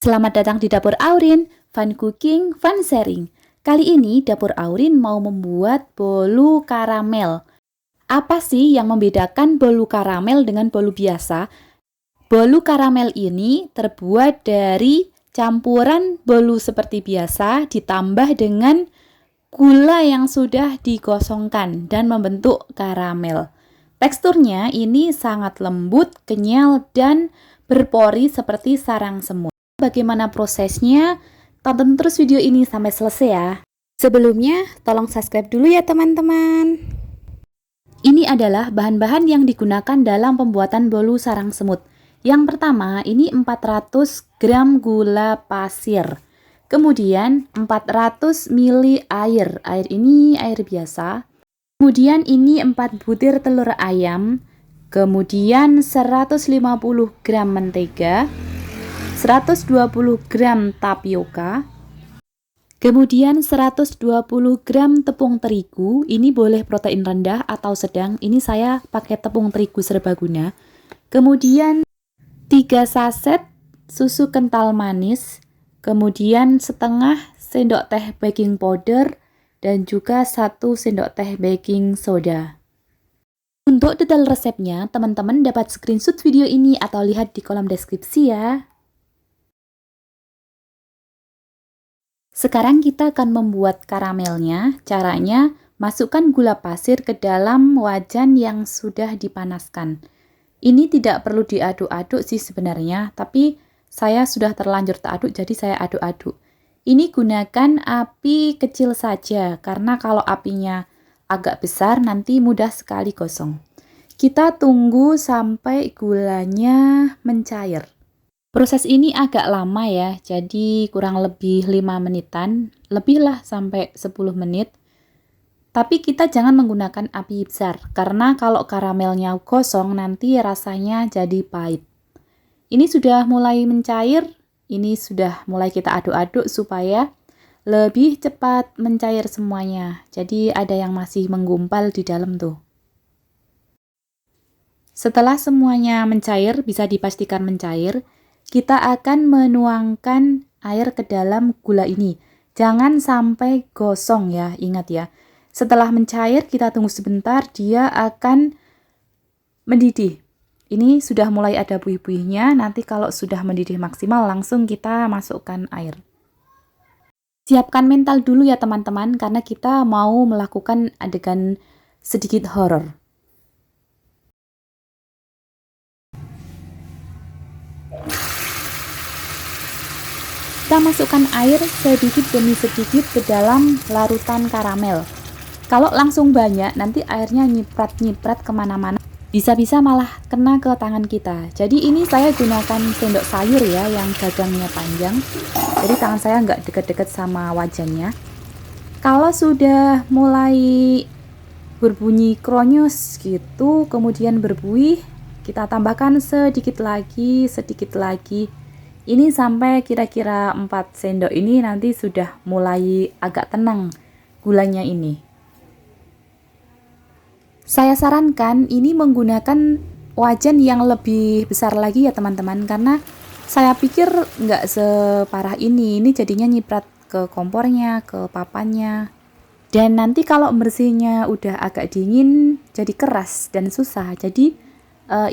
Selamat datang di Dapur Aurin, fun cooking, fun sharing. Kali ini Dapur Aurin mau membuat bolu karamel. Apa sih yang membedakan bolu karamel dengan bolu biasa? Bolu karamel ini terbuat dari campuran bolu seperti biasa ditambah dengan gula yang sudah digosongkan dan membentuk karamel. Teksturnya ini sangat lembut, kenyal, dan berpori seperti sarang semut. Bagaimana prosesnya? Tonton terus video ini sampai selesai ya. Sebelumnya, tolong subscribe dulu ya teman-teman. Ini adalah bahan-bahan yang digunakan dalam pembuatan bolu sarang semut. Yang pertama, ini 400 gram gula pasir. Kemudian 400 ml air. Air ini air biasa. Kemudian ini 4 butir telur ayam. Kemudian 150 gram mentega. 120 gram tapioka, kemudian 120 gram tepung terigu. Ini boleh protein rendah atau sedang, ini saya pakai tepung terigu serbaguna. Kemudian 3 saset susu kental manis, kemudian setengah sendok teh baking powder, dan juga 1 sendok teh baking soda. Untuk detail resepnya, teman-teman dapat screenshot video ini atau lihat di kolom deskripsi ya. Sekarang kita akan membuat karamelnya. Caranya, masukkan gula pasir ke dalam wajan yang sudah dipanaskan. Ini tidak perlu diaduk-aduk sih sebenarnya, tapi saya sudah terlanjur tak aduk, jadi saya aduk-aduk. Ini gunakan api kecil saja, karena kalau apinya agak besar nanti mudah sekali gosong. Kita tunggu sampai gulanya mencair. Proses ini agak lama ya, jadi kurang lebih 5 menitan, lebih lah sampai 10 menit. Tapi kita jangan menggunakan api besar, karena kalau karamelnya gosong nanti rasanya jadi pahit. Ini sudah mulai mencair, ini sudah mulai kita aduk-aduk supaya lebih cepat mencair semuanya. Jadi ada yang masih menggumpal di dalam tuh. Setelah semuanya mencair, bisa dipastikan mencair, kita akan menuangkan air ke dalam gula ini. Jangan sampai gosong ya, ingat ya. Setelah mencair, kita tunggu sebentar, dia akan mendidih. Ini sudah mulai ada buih-buihnya, nanti kalau sudah mendidih maksimal, langsung kita masukkan air. Siapkan mental dulu ya teman-teman, karena kita mau melakukan adegan sedikit horor. Kita masukkan air sedikit demi sedikit ke dalam larutan karamel. Kalau langsung banyak, nanti airnya nyiprat-nyiprat kemana-mana. Bisa-bisa malah kena ke tangan kita. Jadi ini saya gunakan sendok sayur ya, yang gagangnya panjang. Jadi tangan saya nggak deket-deket sama wajannya. Kalau sudah mulai berbunyi kronyos gitu, kemudian berbuih, kita tambahkan sedikit lagi, sedikit lagi. Ini sampai kira-kira 4 sendok ini nanti sudah mulai agak tenang gulanya ini. Saya sarankan ini menggunakan wajan yang lebih besar lagi ya teman-teman, karena saya pikir nggak separah ini jadinya nyiprat ke kompornya, ke papannya. Dan nanti kalau bersihnya udah agak dingin jadi keras dan susah. Jadi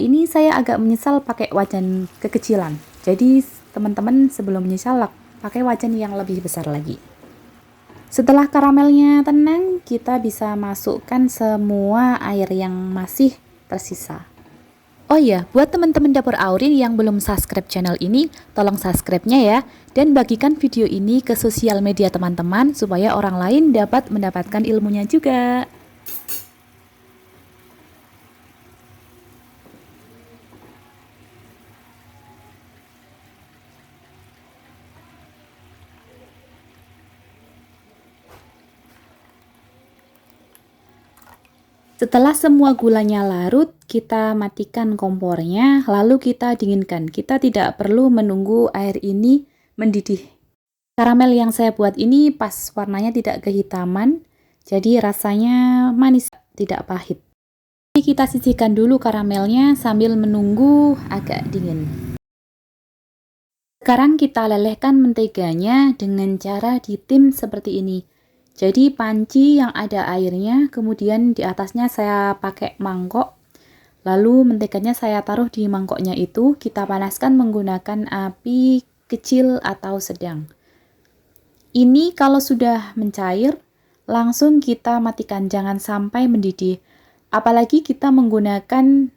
ini saya agak menyesal pakai wajan kekecilan. Jadi teman-teman sebelum menyesal pakai wajan yang lebih besar lagi. Setelah karamelnya tenang, kita bisa masukkan semua air yang masih tersisa. Oh iya, buat teman-teman Dapur Aurin yang belum subscribe channel ini, tolong subscribe-nya ya. Dan bagikan video ini ke sosial media teman-teman supaya orang lain dapat mendapatkan ilmunya juga. Setelah semua gulanya larut, kita matikan kompornya, lalu kita dinginkan. Kita tidak perlu menunggu air ini mendidih. Karamel yang saya buat ini pas warnanya tidak kehitaman, jadi rasanya manis, tidak pahit. Ini kita sisihkan dulu karamelnya sambil menunggu agak dingin. Sekarang kita lelehkan menteganya dengan cara ditim seperti ini. Jadi panci yang ada airnya, kemudian di atasnya saya pakai mangkok. Lalu menteganya saya taruh di mangkoknya itu, kita panaskan menggunakan api kecil atau sedang. Ini kalau sudah mencair, langsung kita matikan, jangan sampai mendidih. Apalagi kita menggunakan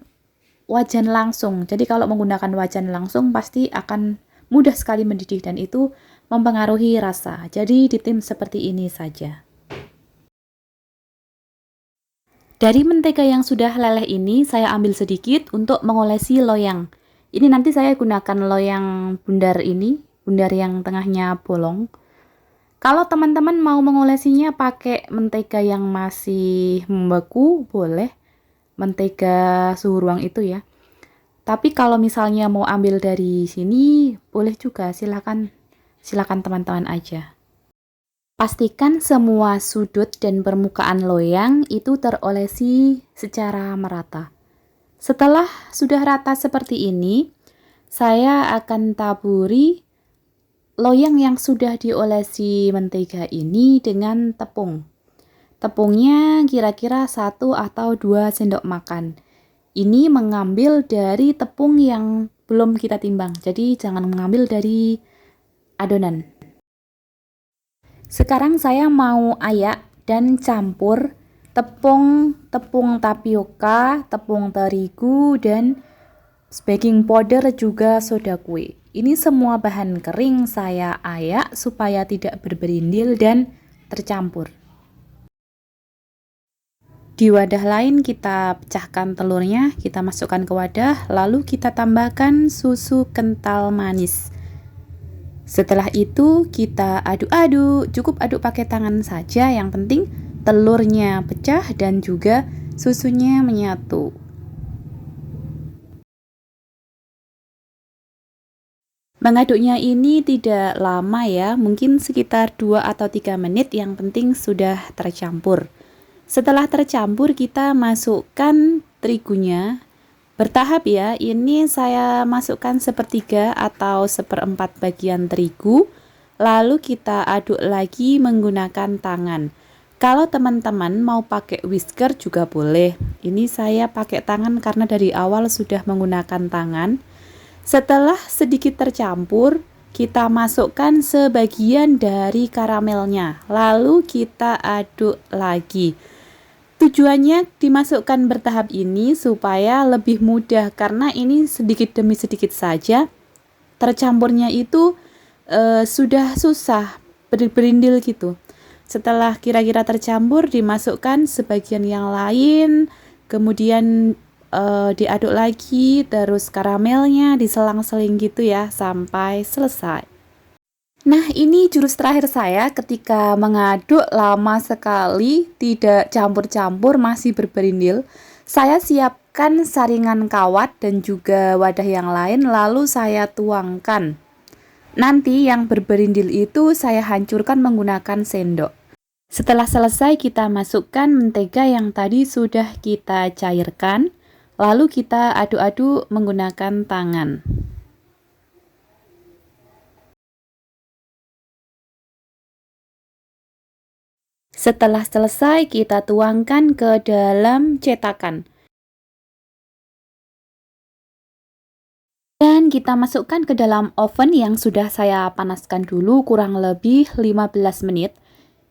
wajan langsung. Jadi kalau menggunakan wajan langsung pasti akan mudah sekali mendidih dan itu mempengaruhi rasa. Jadi ditim seperti ini saja. Dari mentega yang sudah leleh ini saya ambil sedikit untuk mengolesi loyang. Ini nanti saya gunakan loyang bundar ini, bundar yang tengahnya bolong. Kalau teman-teman mau mengolesinya pakai mentega yang masih membeku, boleh. Mentega suhu ruang itu ya. Tapi kalau misalnya mau ambil dari sini, boleh juga, silakan teman-teman aja. Pastikan semua sudut dan permukaan loyang itu terolesi secara merata. Setelah sudah rata seperti ini, saya akan taburi loyang yang sudah diolesi mentega ini dengan tepung. Tepungnya kira-kira 1 atau 2 sendok makan. Ini mengambil dari tepung yang belum kita timbang, jadi jangan mengambil dari adonan. Sekarang saya mau ayak dan campur tepung tapioka, tepung terigu, dan baking powder juga soda kue. Ini semua bahan kering saya ayak supaya tidak berberindil dan tercampur. Di wadah lain kita pecahkan telurnya, kita masukkan ke wadah, lalu kita tambahkan susu kental manis. Setelah itu kita aduk-aduk, cukup aduk pakai tangan saja, yang penting telurnya pecah dan juga susunya menyatu. Mengaduknya ini tidak lama ya, mungkin sekitar 2 atau 3 menit, yang penting sudah tercampur. Setelah tercampur kita masukkan terigunya bertahap ya. Ini saya masukkan 1/3 atau 1/4 bagian terigu. Lalu kita aduk lagi menggunakan tangan. Kalau teman-teman mau pakai whisker juga boleh. Ini saya pakai tangan karena dari awal sudah menggunakan tangan. Setelah sedikit tercampur, kita masukkan sebagian dari karamelnya. Lalu kita aduk lagi. Tujuannya dimasukkan bertahap ini supaya lebih mudah, karena ini sedikit demi sedikit saja. Tercampurnya itu sudah susah, berindil gitu. Setelah kira-kira tercampur, dimasukkan sebagian yang lain, kemudian diaduk lagi, terus karamelnya diselang-seling gitu ya, sampai selesai. Nah, ini jurus terakhir saya ketika mengaduk lama sekali, tidak campur-campur, masih berberindil. Saya siapkan saringan kawat dan juga wadah yang lain, lalu saya tuangkan. Nanti yang berberindil itu saya hancurkan menggunakan sendok. Setelah selesai, kita masukkan mentega yang tadi sudah kita cairkan, lalu kita aduk-aduk menggunakan tangan. Setelah selesai, kita tuangkan ke dalam cetakan. Dan kita masukkan ke dalam oven yang sudah saya panaskan dulu kurang lebih 15 menit.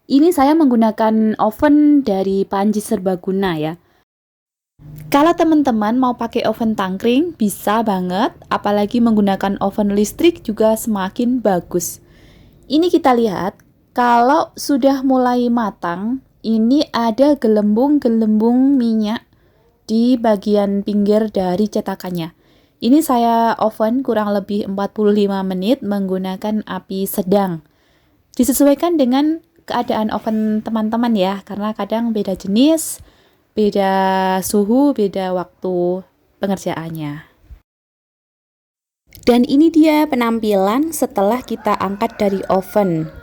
Ini saya menggunakan oven dari Panji Serbaguna ya. Kalau teman-teman mau pakai oven tangkring, bisa banget. Apalagi menggunakan oven listrik juga semakin bagus. Ini kita lihat. Kalau sudah mulai matang, ini ada gelembung-gelembung minyak di bagian pinggir dari cetakannya. Ini saya oven kurang lebih 45 menit menggunakan api sedang. Disesuaikan dengan keadaan oven teman-teman ya, karena kadang beda jenis, beda suhu, beda waktu pengerjaannya. Dan ini dia penampilan setelah kita angkat dari oven.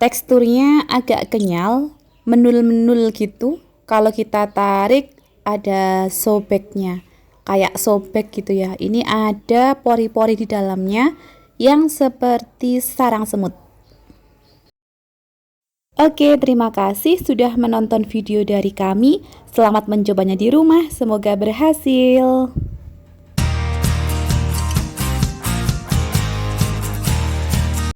Teksturnya agak kenyal, menul-menul gitu. Kalau kita tarik ada sobeknya, kayak sobek gitu ya. Ini ada pori-pori di dalamnya yang seperti sarang semut. Oke, terima kasih sudah menonton video dari kami. Selamat mencobanya di rumah, semoga berhasil.